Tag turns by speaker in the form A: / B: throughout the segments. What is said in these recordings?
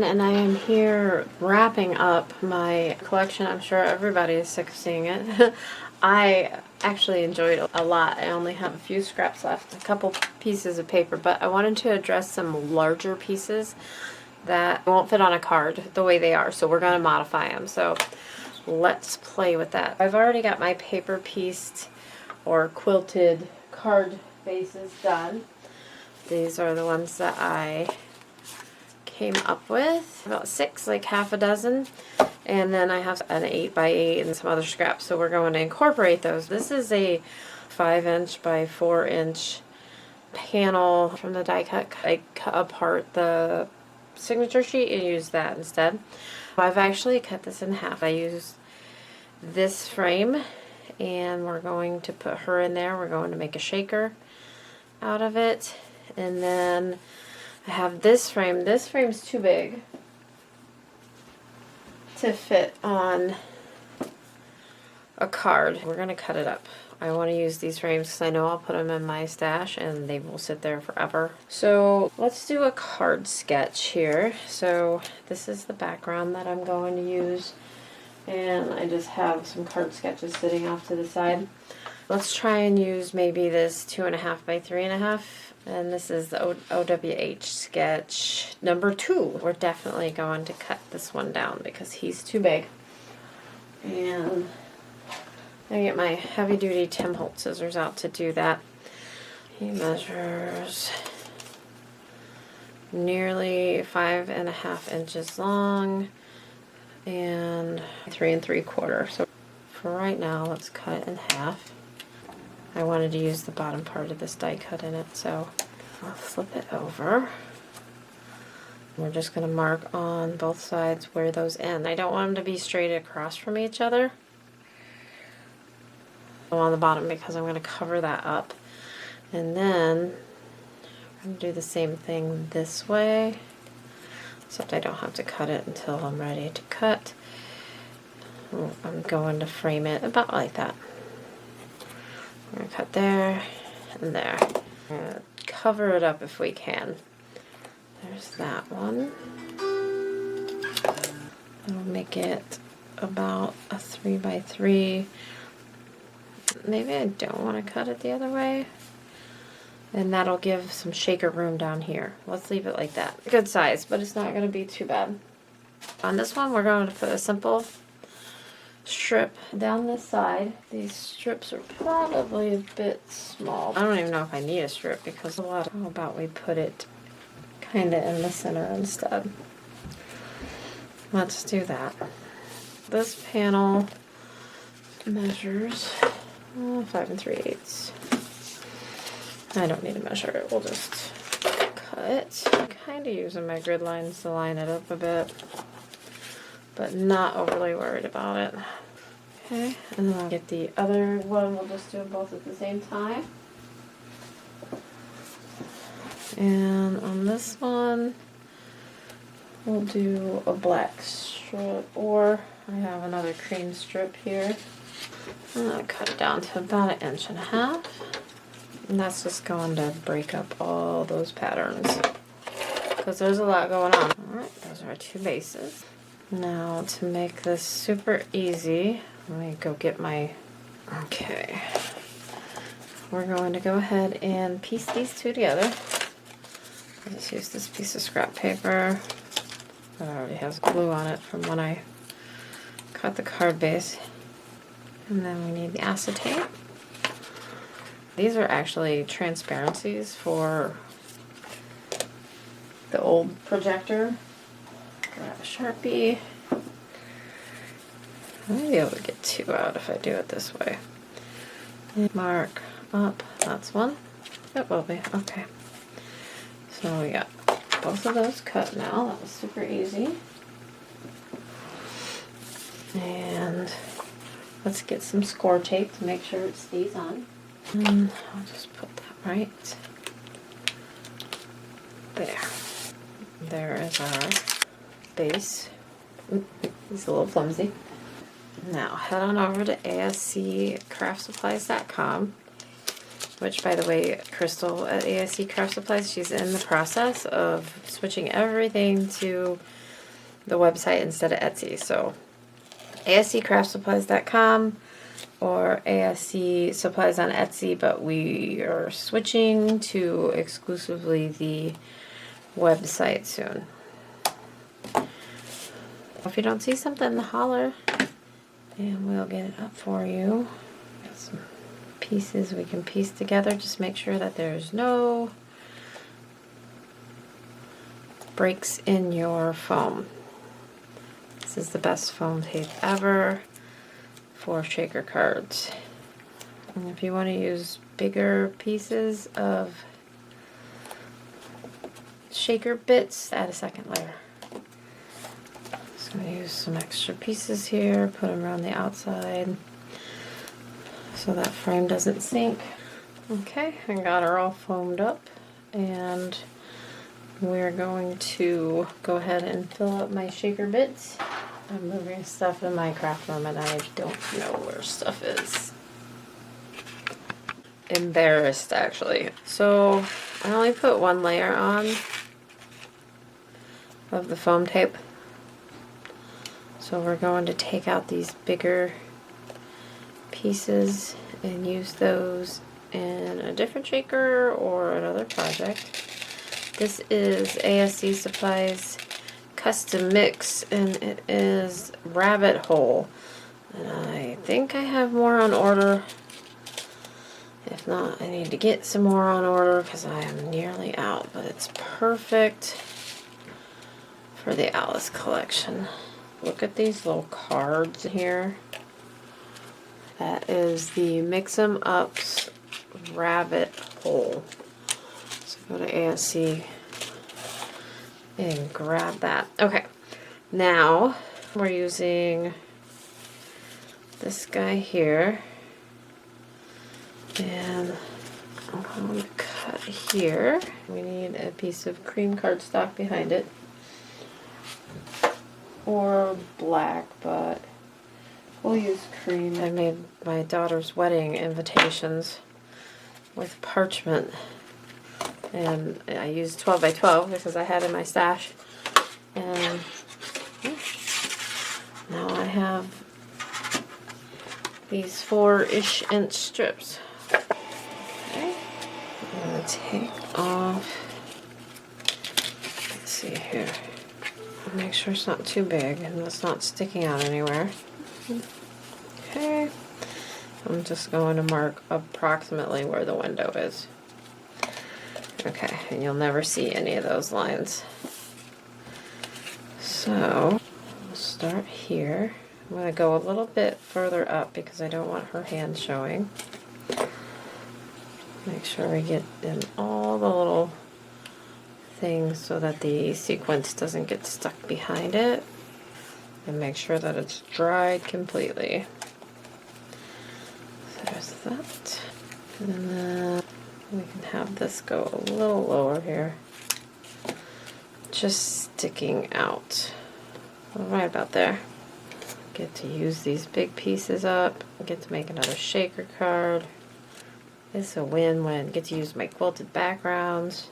A: And I am here wrapping up my collection. I'm sure everybody is sick of seeing it. I actually enjoyed it a lot. I only have a few scraps left, a couple pieces of paper, but I wanted to address some larger pieces that won't fit on a card the way they are, so we're going to modify them. So let's play with that. I've already got my paper pieced or quilted card bases done. These are the ones that I came up with, about 6, like half a dozen, and then I have an 8x8 and some other scraps, so we're going to incorporate those. This is a 5" by 4" panel from the die cut. I cut apart the signature sheet and used that instead. I've actually cut this in half. I used this frame and we're going to put her in there. We're going to make a shaker out of it, and then I have this frame. This frame's too big to fit on a card. We're going to cut it up. I want to use these frames because I know I'll put them in my stash and they will sit there forever. So let's do a card sketch here. So this is the background that I'm going to use, and I just have some card sketches sitting off to the side. Let's try and use maybe this 2.5 by 3.5. And this is the OWH sketch number 2. We're definitely going to cut this one down because he's too big. And I get my heavy duty Tim Holtz scissors out to do that. He measures nearly 5.5 inches long and 3 3/4. So for right now, let's cut it in half. I wanted to use the bottom part of this die cut in it, so I'll flip it over. We're just going to mark on both sides where those end. I don't want them to be straight across from each other on the bottom because I'm going to cover that up. And then I'm going to do the same thing this way, except I don't have to cut it until I'm ready to cut. I'm going to frame it about like that. I'm going to cut there and there. I'm going to cover it up if we can. There's that one. I'll make it about a 3 by 3. Maybe I don't want to cut it the other way. And that'll give some shaker room down here. Let's leave it like that. Good size, but it's not going to be too bad. On this one, we're going to put a simple strip down this side. These strips are probably a bit small. I don't even know if I need a strip because how about we put it kind of in the center instead. Let's do that. This panel measures 5 3/8. I don't need to measure it. We'll just cut. I'm kind of using my grid lines to line it up a bit, but not overly worried about it. Okay, and then I'll get the other one. We'll just do them both at the same time. And on this one, we'll do a black strip, or I have another cream strip here. I'm going to cut it down to about 1.5 inches. And that's just going to break up all those patterns because there's a lot going on. Alright, those are our 2 bases. Now to make this super easy, let me go get my... Okay. We're going to go ahead and piece these 2 together. I'll just use this piece of scrap paper that already has glue on it from when I cut the card base. And then we need the acetate. These are actually transparencies for the old projector. Grab a Sharpie. I might be able to get 2 out if I do it this way. And mark up. That's one. It will be. Okay. So we got both of those cut now. That was super easy. And let's get some score tape to make sure it stays on. And I'll just put that right there. There is our base. He's a little clumsy. Now head on over to ASCcraftsupplies.com, which, by the way, Crystal at ASC Craft Supplies, she's in the process of switching everything to the website instead of Etsy. So ASCcraftsupplies.com or ASC supplies on Etsy, but we are switching to exclusively the website soon. If you don't see something, holler and we'll get it up for you. Got some pieces we can piece together. Just make sure that there's no breaks in your foam. This is the best foam tape ever for shaker cards. And if you want to use bigger pieces of shaker bits, add a second layer. I'm going to use some extra pieces here, put them around the outside so that frame doesn't sink. Okay, I got her all foamed up, and we're going to go ahead and fill up my shaker bits. I'm moving stuff in my craft room and I don't know where stuff is. Embarrassed, actually. So I only put one layer on of the foam tape. So we're going to take out these bigger pieces and use those in a different shaker or another project. This is ASC Supplies Custom Mix, and it is Rabbit Hole. And I think I have more on order. If not, I need to get some more on order because I am nearly out. But it's perfect for the Alice collection. Look at these little cards here. That is the Mix 'em Ups Rabbit Hole. So go to ASC and grab that. Okay, now we're using this guy here. And I'm going to cut here. We need a piece of cream cardstock behind it. Or black, but we'll use cream. I made my daughter's wedding invitations with parchment, and I used 12 by 12 because I had in my stash, and now I have these 4-ish inch strips. Okay, I'm going to take off, let's see here, make sure it's not too big and it's not sticking out anywhere. Okay, I'm just going to mark approximately where the window is. Okay, and you'll never see any of those lines. So, we'll start here. I'm going to go a little bit further up because I don't want her hand showing. Make sure we get in all the little things so that the sequence doesn't get stuck behind it, and make sure that it's dried completely. So there's that, and then we can have this go a little lower here, just sticking out right about there. Get to use these big pieces up, get to make another shaker card. It's a win-win. Get to use my quilted backgrounds.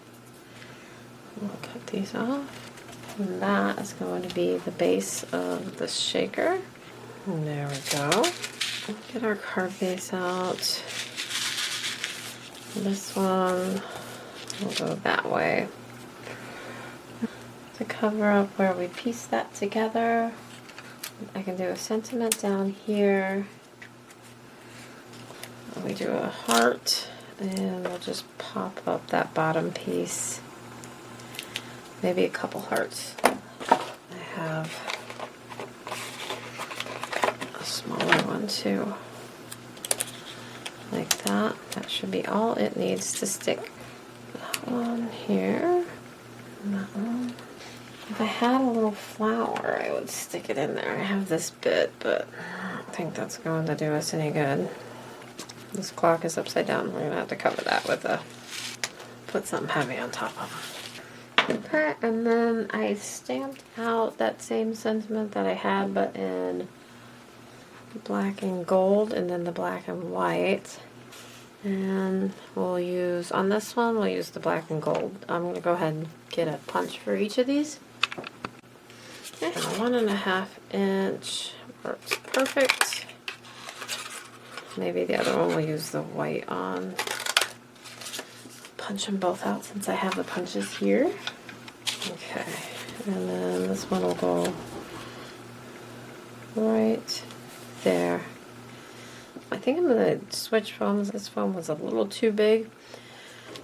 A: We'll cut these off. And that is going to be the base of the shaker. And there we go. Get our card base out. This one will go that way. To cover up where we piece that together, I can do a sentiment down here. We do a heart, and we'll just pop up that bottom piece. Maybe a couple hearts. I have a smaller one too. Like that. That should be all it needs to stick. That one here. And that one. If I had a little flower, I would stick it in there. I have this bit, but I don't think that's going to do us any good. This clock is upside down. We're going to have to cover that with put something heavy on top of it. Okay, and then I stamped out that same sentiment that I had, but in black and gold, and then the black and white. And we'll use, on this one, we'll use the black and gold. I'm going to go ahead and get a punch for each of these. And a 1.5 inch works perfect. Maybe the other one will use the white on. Punch them both out since I have the punches here. Okay, and then this one will go right there. I think I'm going to switch foams. This foam was a little too big.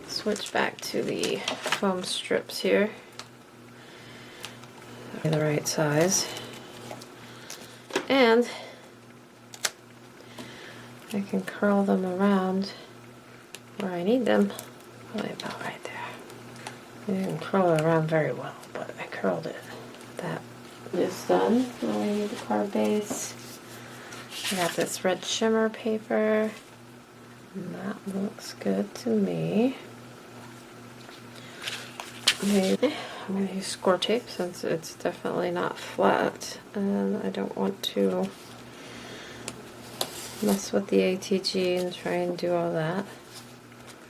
A: Switch back to the foam strips here. The right size. And I can curl them around where I need them. Probably about right there. I didn't curl it around very well, but I curled it. That is done. Now we need the card base. I got this red shimmer paper. And that looks good to me. Maybe I'm going to use score tape since it's definitely not flat. And I don't want to mess with the ATG and try and do all that.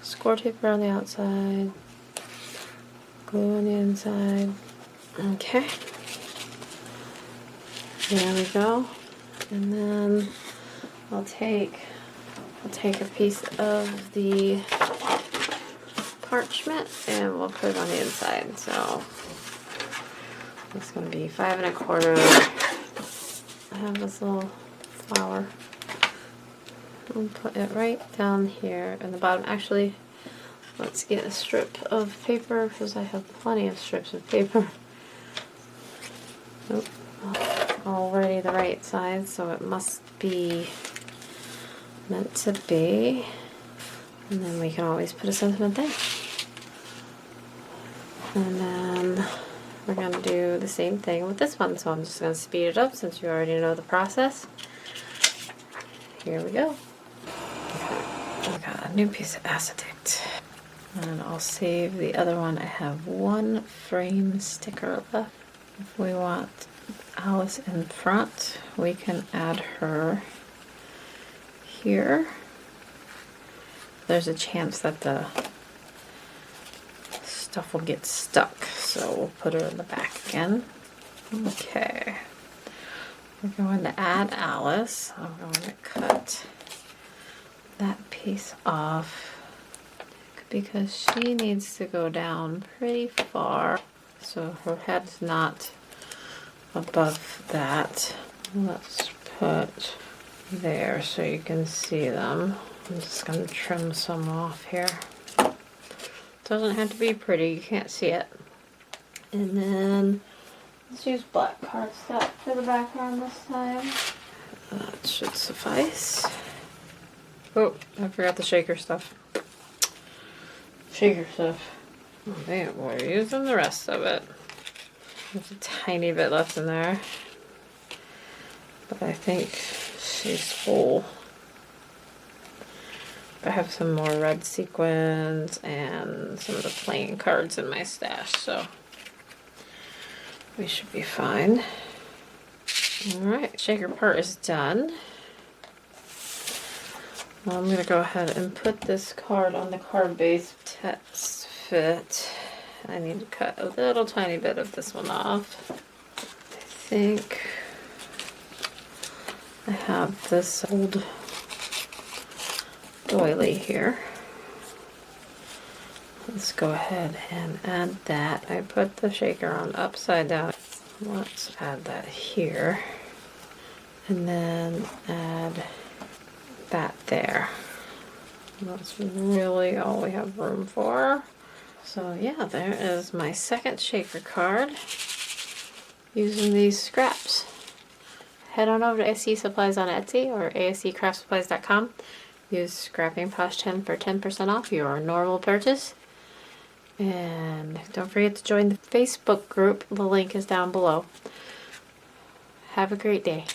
A: Score tape around the outside, glue on the inside. Okay, there we go. And then I'll take a piece of the parchment and we'll put it on the inside. So it's going to be 5 1/4. I have this little flower. I'll put it right down here in the bottom. Actually, let's get a strip of paper because I have plenty of strips of paper. Nope. Already the right size, so it must be meant to be. And then we can always put a sentiment there. And then we're going to do the same thing with this one. So I'm just going to speed it up since you already know the process. Here we go. I've got a new piece of acetate. And I'll save the other one. I have one frame sticker left. If we want Alice in front, we can add her here. There's a chance that the stuff will get stuck, so we'll put her in the back again. Okay. We're going to add Alice. I'm going to cut that piece off because she needs to go down pretty far, so her head's not above that. Let's put there so you can see them. I'm just going to trim some off here. Doesn't have to be pretty, you can't see it. And then let's use black cardstock for the background this time. That should suffice. Oh, I forgot the shaker stuff. Shaker stuff. Oh man, we're using the rest of it. There's a tiny bit left in there. But I think she's full. I have some more red sequins and some of the plain cards in my stash, so we should be fine. Alright, shaker part is done. Well, I'm going to go ahead and put this card on the card base. Test fit. I need to cut a little tiny bit of this one off. I think I have this old doily here. Let's go ahead and add that. I put the shaker on upside down. Let's add that here. And then add that there. That's really all we have room for. So yeah, there is my second shaker card using these scraps. Head on over to ASC Supplies on Etsy or asccraftsupplies.com. Use Scrapping Posh 10 for 10% off your normal purchase. And don't forget to join the Facebook group. The link is down below. Have a great day.